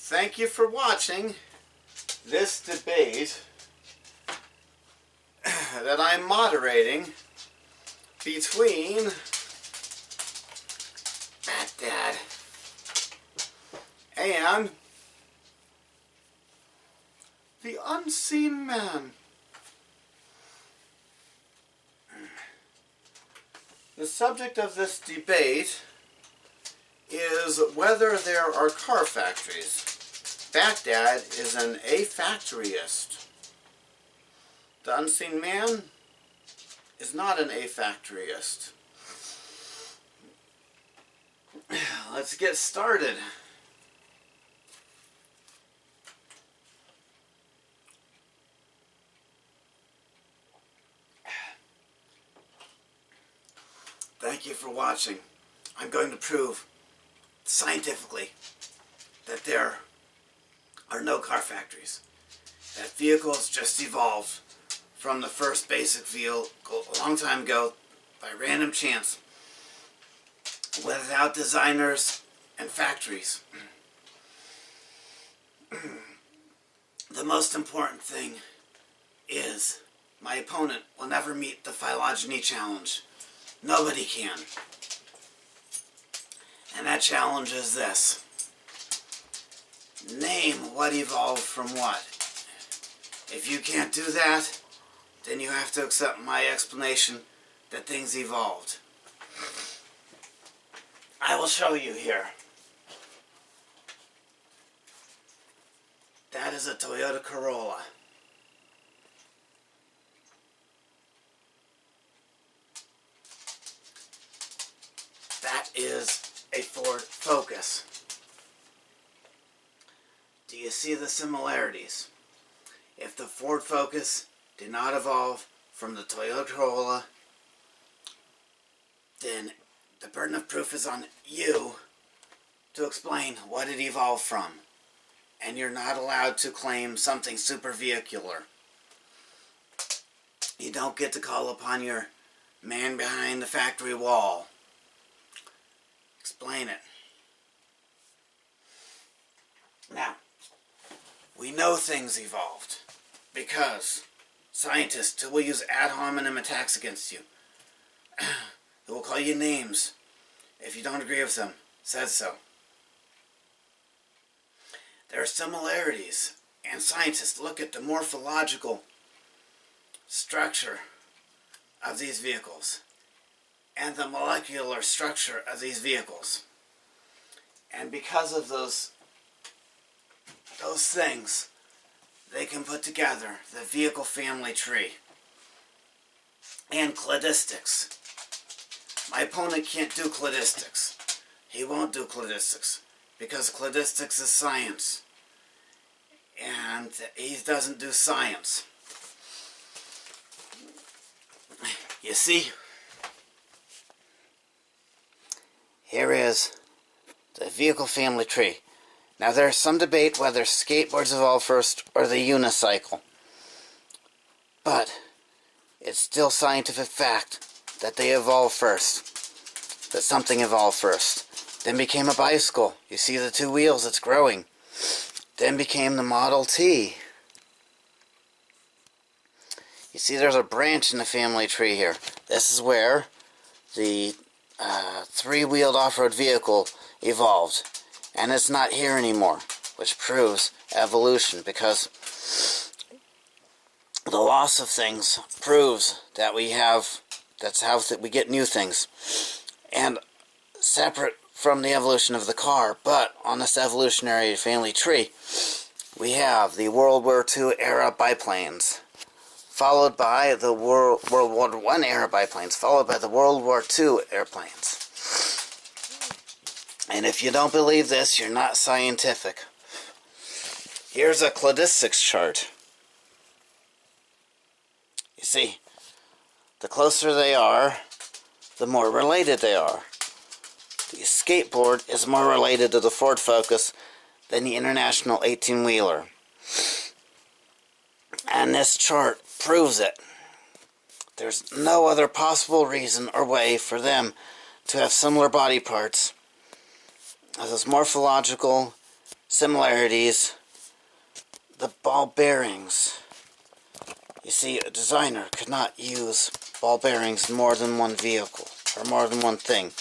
Thank you for watching this debate that I'm moderating between Bat Dad and the Unseen Man. The subject of this debate is whether there are car factories. Bat Dad is an afactoryist. The Unseen Man is not an afactoryist. Let's get started. Thank you for watching. I'm going to prove scientifically that there are no car factories. That vehicles just evolved from the first basic vehicle a long time ago by random chance without designers and factories. The most important thing is my opponent will never meet the phylogeny challenge. Nobody can. And that challenge is this. Name what evolved from what. If you can't do that, then you have to accept my explanation that things evolved. I will show you here. That is a Toyota Corolla. That is a Ford Focus. Do you see the similarities? If the Ford Focus did not evolve from the Toyota Corolla, then the burden of proof is on you to explain what it evolved from. And you're not allowed to claim something super vehicular. You don't get to call upon your man behind the factory wall. Explain it. Now, we know things evolved because scientists will use ad hominem attacks against you. They will call you names if you don't agree with them. Said so. There are similarities, and scientists look at the morphological structure of these vehicles and the molecular structure of these vehicles. And because of those things, they can put together the vehicle family tree and cladistics. My opponent can't do cladistics. He won't do cladistics because cladistics is science. And he doesn't do science. You see? Here is the vehicle family tree. Now there's some debate whether skateboards evolved first or the unicycle. But it's still scientific fact that they evolved first. That something evolved first. Then became a bicycle. You see the two wheels, it's growing. Then became the Model T. You see there's a branch in the family tree here. This is where the three-wheeled off-road vehicle evolved. And it's not here anymore, which proves evolution, because the loss of things proves that that's how we get new things. And separate from the evolution of the car, but on this evolutionary family tree, we have the World War II era biplanes, followed by the World War I era biplanes, followed by the World War II airplanes. And if you don't believe this, you're not scientific. Here's a cladistics chart. You see, the closer they are, the more related they are. The skateboard is more related to the Ford Focus than the International 18-wheeler. And this chart proves it. There's no other possible reason or way for them to have similar body parts. Those morphological similarities, the ball bearings. You see, a designer could not use ball bearings in more than one vehicle, or more than one thing.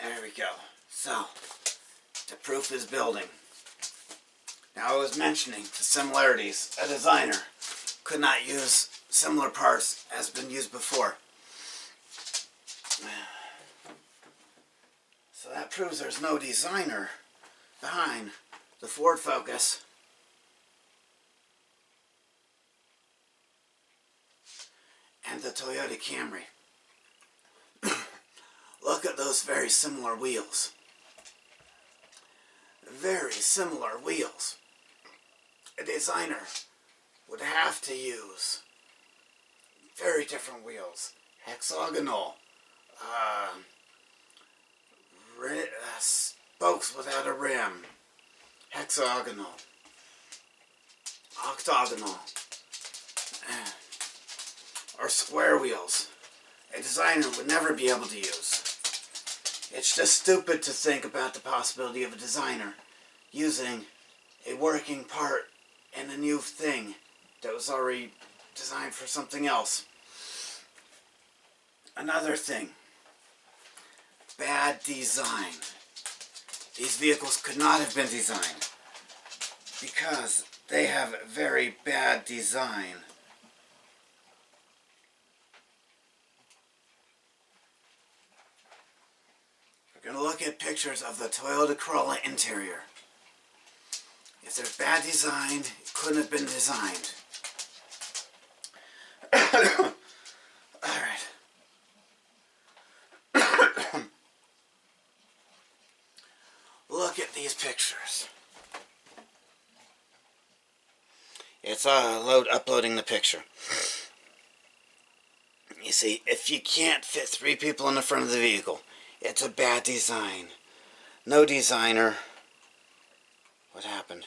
There we go. So, the proof is building. Now I was mentioning the similarities. A designer could not use similar parts as been used before. So that proves there's no designer behind the Ford Focus and the Toyota Camry. Look at those very similar wheels. Very similar wheels. A designer would have to use very different wheels. Hexagonal. Spokes without a rim. Hexagonal. Octagonal. Or square wheels. A designer would never be able to use. It's just stupid to think about the possibility of a designer using a working part in a new thing that was already designed for something else. Another thing. Bad design. These vehicles could not have been designed because they have very bad design. We're going to look at pictures of the Toyota Corolla interior. If there's bad design, it couldn't have been designed. Alright. Look at these pictures. It's uploading the picture. You see, if you can't fit 3 people in the front of the vehicle, it's a bad design. No designer. What happened?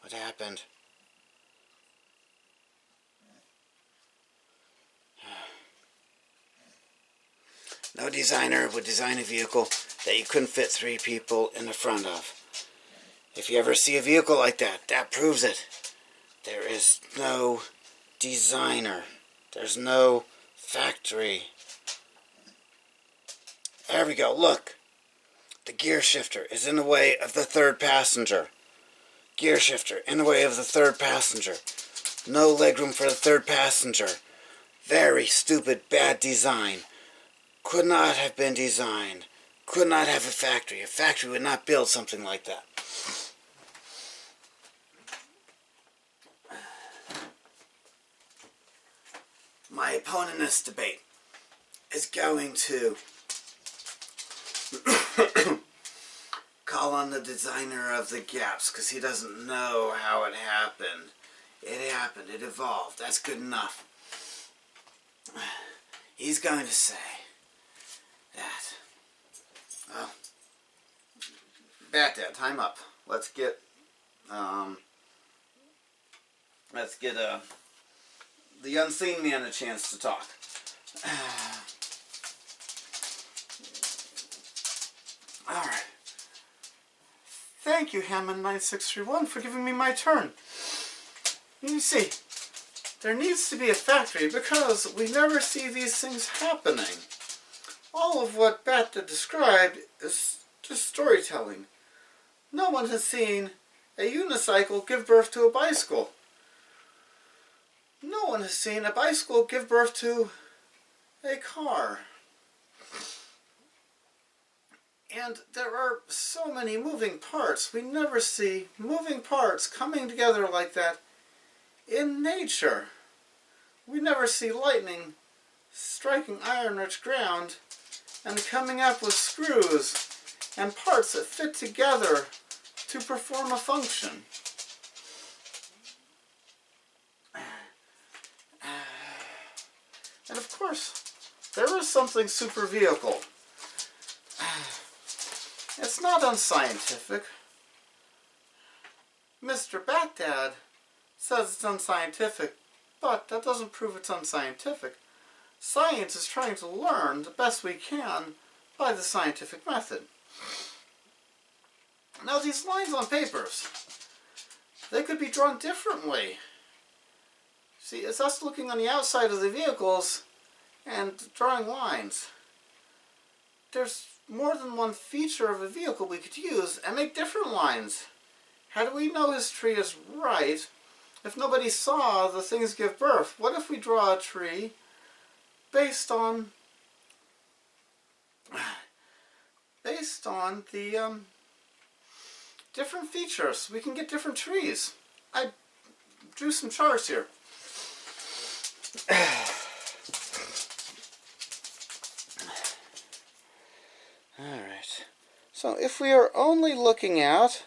What happened? No designer would design a vehicle that you couldn't fit 3 people in the front of. If you ever see a vehicle like that, that proves it. There is no designer. There's no factory. There we go, look. The gear shifter is in the way of the 3rd passenger. Gear shifter in the way of the 3rd passenger. No legroom for the 3rd passenger. Very stupid, bad design. Could not have been designed. Could not have a factory. A factory would not build something like that. My opponent in this debate is going to call on the designer of the gaps because he doesn't know how it happened. It happened. It evolved. That's good enough. He's going to say that, well, Bat Dad, time up. Let's get the unseen man a chance to talk. Alright. Thank you, Hammond9631, for giving me my turn. You see, there needs to be a factory because we never see these things happening. All of what Bat-Dad described is just storytelling. No one has seen a unicycle give birth to a bicycle. No one has seen a bicycle give birth to a car. And there are so many moving parts. We never see moving parts coming together like that in nature. We never see lightning striking iron-rich ground and coming up with screws and parts that fit together to perform a function. And of course, there is something super vehicle. It's not unscientific. Mr. Bat-Dad says it's unscientific, but that doesn't prove it's unscientific. Science is trying to learn the best we can by the scientific method. Now these lines on papers, they could be drawn differently. See, it's us looking on the outside of the vehicles and drawing lines. There's more than one feature of a vehicle we could use and make different lines. How do we know his tree is right if nobody saw the things give birth? What if we draw a tree based on the different features? We can get different trees. I drew some charts here. Alright, so if we are only looking at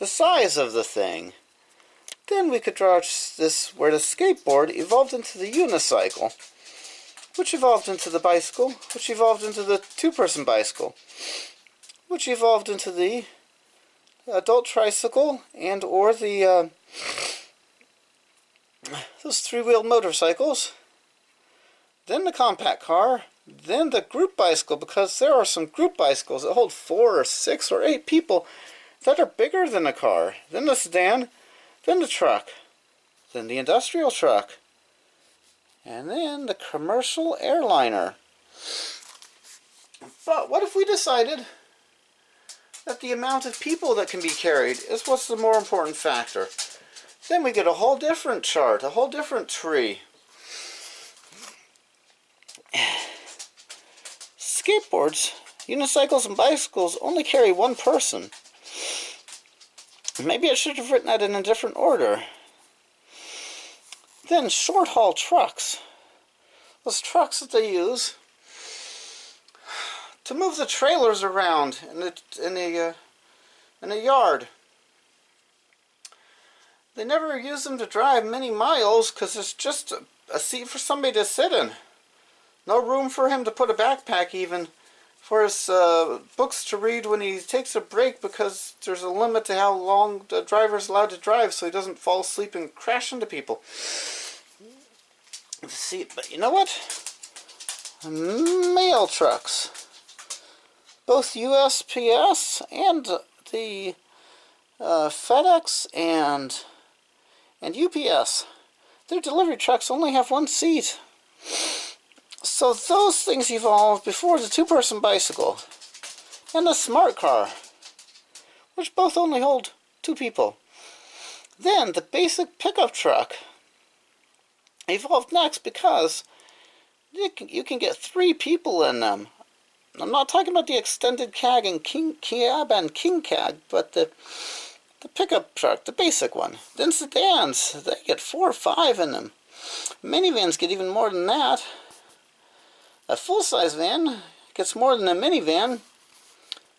the size of the thing, then we could draw this where the skateboard evolved into the unicycle, which evolved into the bicycle, which evolved into the two-person bicycle, which evolved into the adult tricycle and or the those three-wheeled motorcycles, then the compact car, then the group bicycle, because there are some group bicycles that hold 4 or 6 or 8 people that are bigger than a car, then the sedan, then the truck, then the industrial truck, and then the commercial airliner. But what if we decided that the amount of people that can be carried is what's the more important factor? Then we get a whole different chart, a whole different tree. Skateboards, unicycles, and bicycles only carry one person. Maybe I should have written that in a different order. Then short-haul trucks. Those trucks that they use to move the trailers around in a yard. They never use them to drive many miles because it's just a seat for somebody to sit in. No room for him to put a backpack even for his books to read when he takes a break, because there's a limit to how long the driver's allowed to drive so he doesn't fall asleep and crash into people. See, but you know what? Mail trucks. Both USPS and the FedEx and UPS, their delivery trucks only have one seat. So those things evolved before the two-person bicycle and the smart car, which both only hold 2 people. Then the basic pickup truck evolved next because you can get 3 people in them. I'm not talking about the extended cab and king cab, but the pickup truck, the basic one. Then sedans, they get 4 or 5 in them. Minivans get even more than that. A full-size van gets more than a minivan.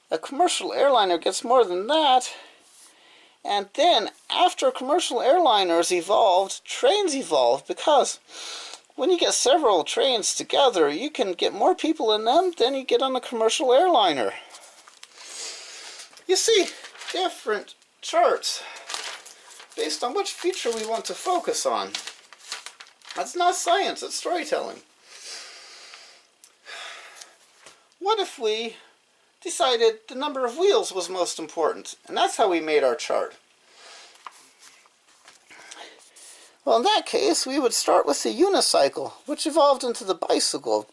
A commercial airliner gets more than that. And then, after commercial airliners evolved, trains evolved, because when you get several trains together, you can get more people in them than you get on a commercial airliner. You see, different charts based on which feature we want to focus on. That's not science, it's storytelling. What if we decided the number of wheels was most important, and that's how we made our chart? Well, in that case, we would start with the unicycle, which evolved into the bicycle.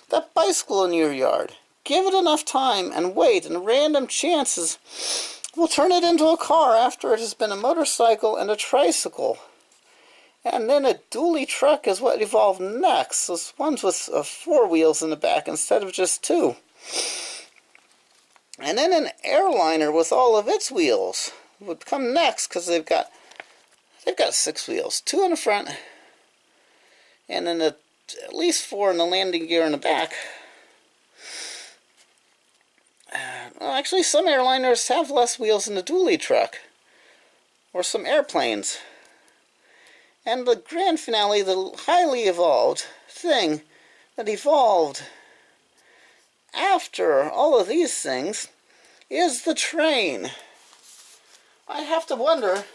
That bicycle in your yard, give it enough time and weight and random chances, we'll turn it into a car after it has been a motorcycle and a tricycle. And then a dually truck is what evolved next. Those ones with 4 wheels in the back instead of just 2. And then an airliner with all of its wheels would come next, because they've got 6 wheels, 2 in the front, and then at least 4 in the landing gear in the back. Well, actually, some airliners have less wheels than the dually truck, or some airplanes. And the grand finale, the highly evolved thing that evolved after all of these things, is the train. I have to wonder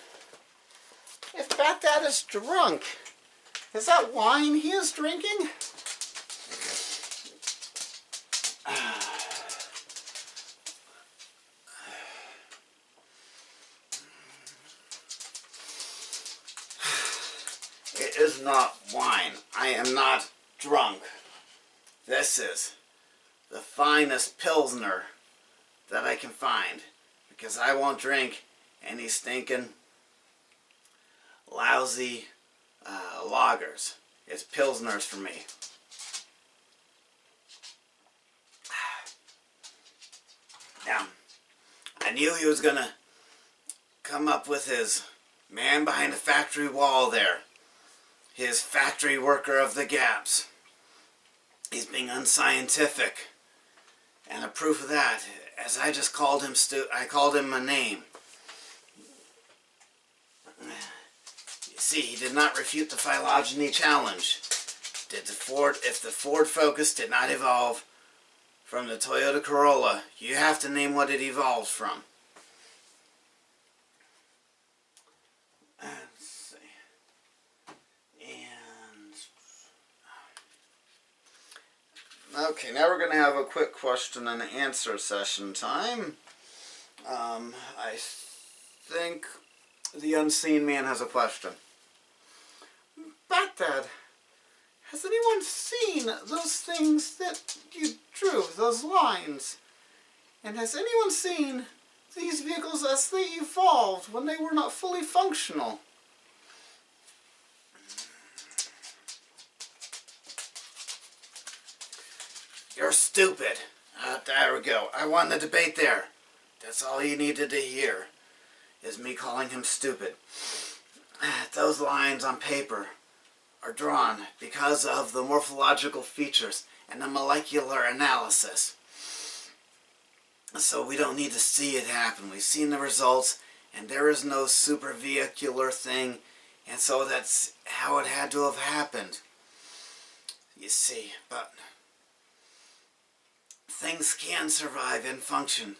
if Baghdad is drunk. Is that wine he is drinking? It is not wine. I am not drunk. This is the finest Pilsner that I can find, because I won't drink any stinking lousy lagers. It's Pilsners for me. Now, I knew he was gonna come up with his man behind the factory wall there. His factory worker of the gaps. He's being unscientific. And a proof of that, as I just called him I called him a name. You see, he did not refute the phylogeny challenge. If the Ford Focus did not evolve from the Toyota Corolla, you have to name what it evolved from. Let's see. Okay, now we're going to have a quick question and answer session time. I think the unseen man has a question. Baghdad, has anyone seen those things that you drew, those lines? And has anyone seen these vehicles as they evolved when they were not fully functional? You're stupid. There we go. I won the debate there. That's all you needed to hear, is me calling him stupid. Those lines on paper are drawn because of the morphological features and the molecular analysis. So we don't need to see it happen. We've seen the results, and there is no supervehicular thing, and so that's how it had to have happened. You see, but things can survive and function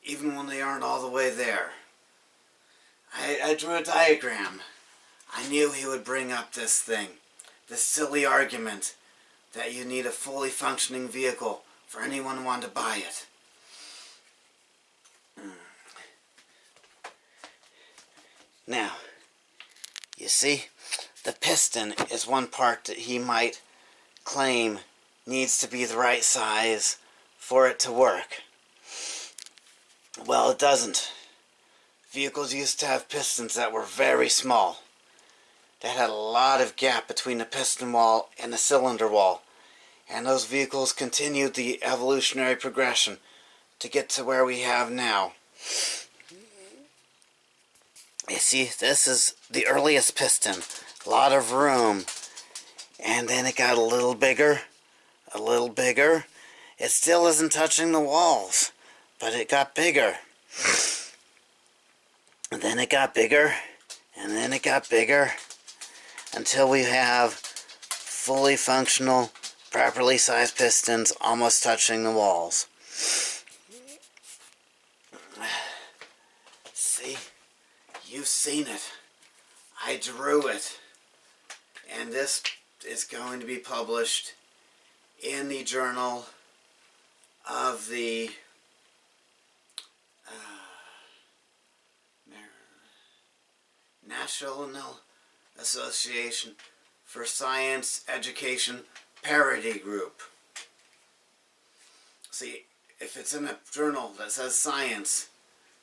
even when they aren't all the way there. I drew a diagram. I knew he would bring up this thing, this silly argument that you need a fully functioning vehicle for anyone who wanted to buy it. Now, you see, the piston is one part that he might claim needs to be the right size for it to work. Well, it doesn't. Vehicles used to have pistons that were very small, that had a lot of gap between the piston wall and the cylinder wall, and those vehicles continued the evolutionary progression to get to where we have now. You see, this is the earliest piston, a lot of room, and then it got a little bigger, a little bigger. It still isn't touching the walls, but it got bigger. And then it got bigger, and then it got bigger, until we have fully functional, properly sized pistons almost touching the walls. See? You've seen it. I drew it. And this is going to be published in the Journal of the National Association for Science Education Parity Group. See, if it's in a journal that says science,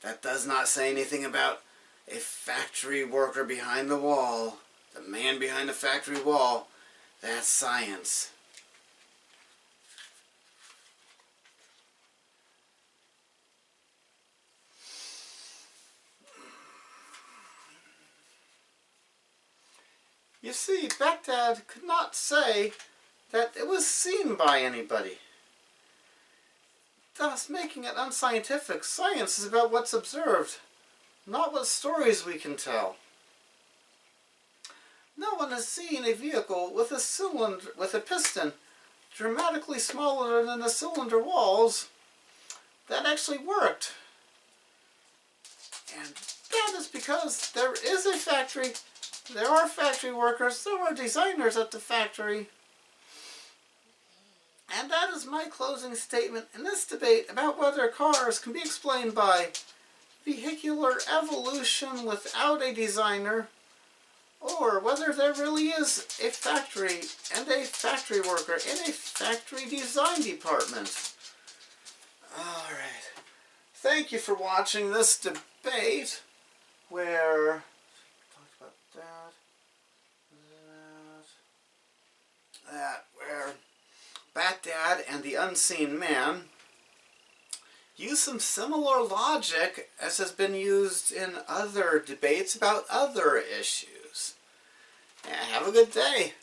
that does not say anything about a factory worker behind the wall, the man behind the factory wall. That's science. You see, Baghdad could not say that it was seen by anybody, thus making it unscientific. Science is about what's observed, not what stories we can tell. No one has seen a vehicle with a cylinder, with a piston dramatically smaller than the cylinder walls that actually worked. And that is because there is a factory, there are factory workers, there are designers at the factory. And that is my closing statement in this debate about whether cars can be explained by vehicular evolution without a designer, or whether there really is a factory and a factory worker in a factory design department. Alright. Thank you for watching this debate where talked about where Bat Dad and the Unseen Man use some similar logic as has been used in other debates about other issues. Yeah, have a good day.